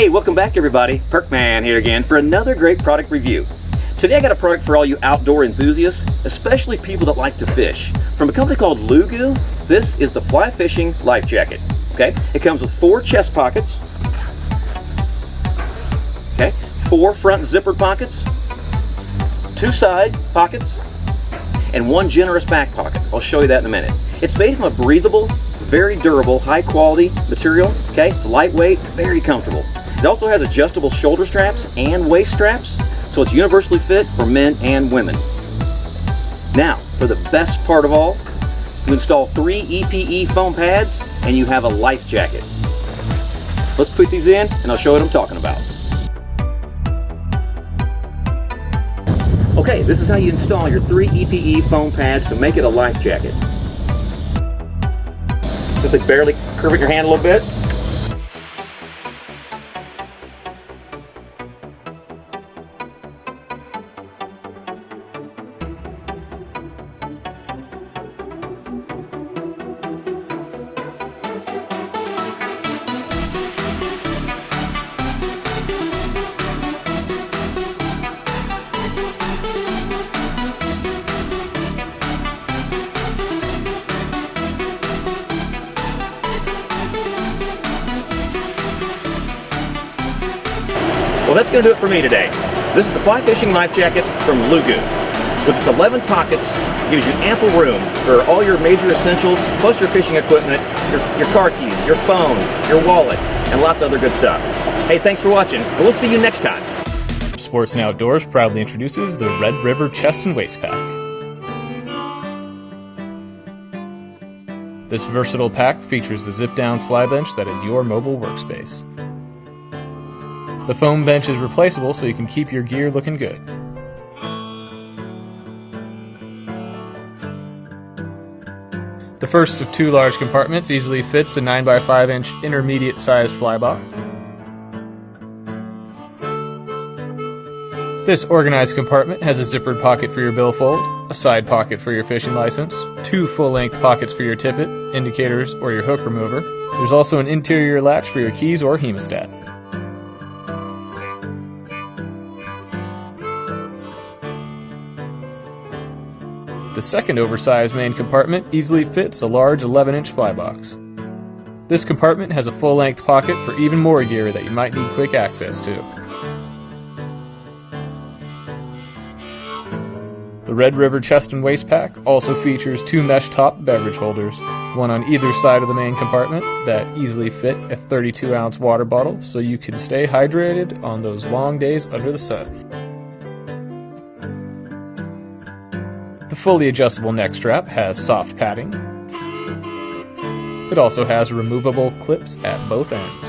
Hey, welcome back everybody. Perkman here again for another great product review. Today I got a product for all you outdoor enthusiasts, especially people that like to fish. From a company called LOOGU, this is the Fly Fishing Life Jacket. Okay, it comes with 4 chest pockets, okay, 4 front zippered pockets, 2 side pockets, and 1 generous back pocket. I'll show you that in a minute. It's made from a breathable, very durable, high quality material. Okay, it's lightweight, very comfortable. It also has adjustable shoulder straps and waist straps, so it's universally fit for men and women. Now, for the best part of all, you install 3 EPE foam pads and you have a life jacket. Let's put these in and I'll show you what I'm talking about. Okay, this is how you install your 3 EPE foam pads to make it a life jacket. Simply barely curve your hand a little bit. Well, that's going to do it for me today. This is the Fly Fishing Life Jacket from LOOGU. With its 11 pockets, it gives you ample room for all your major essentials, plus your fishing equipment, your car keys, your phone, your wallet, and lots of other good stuff. Hey, thanks for watching, and we'll see you next time. Sports and Outdoors proudly introduces the Red River Chest and Waist Pack. This versatile pack features a zip-down fly bench that is your mobile workspace. The foam bench is replaceable so you can keep your gear looking good. The first of 2 large compartments easily fits a 9x5 inch intermediate sized fly box. This organized compartment has a zippered pocket for your billfold, a side pocket for your fishing license, 2 full-length pockets for your tippet, indicators, or your hook remover. There's also an interior latch for your keys or hemostat. The second oversized main compartment easily fits a large 11-inch fly box. This compartment has a full-length pocket for even more gear that you might need quick access to. The Red River Chest and Waist Pack also features 2 mesh top beverage holders, one on either side of the main compartment that easily fit a 32-ounce water bottle so you can stay hydrated on those long days under the sun. The fully adjustable neck strap has soft padding. It also has removable clips at both ends.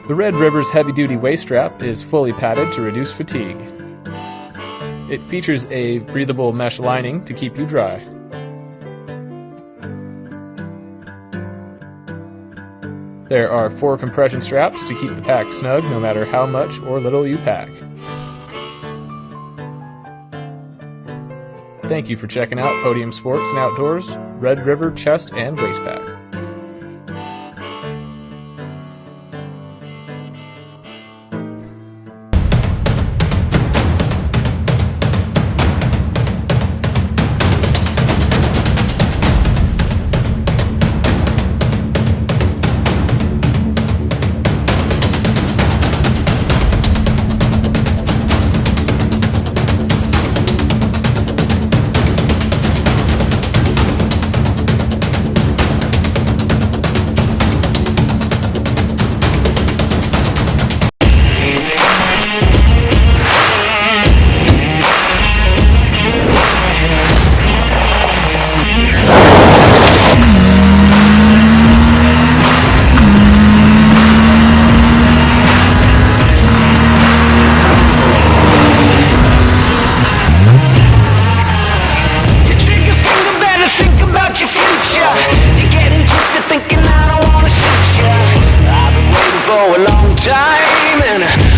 The Red River's heavy-duty waist strap is fully padded to reduce fatigue. It features a breathable mesh lining to keep you dry. There are 4 compression straps to keep the pack snug no matter how much or little you pack. Thank you for checking out Podium Sports and Outdoors Red River Chest and Waist Pack. Thinking I don't wanna shoot ya. I've been waiting for a long time and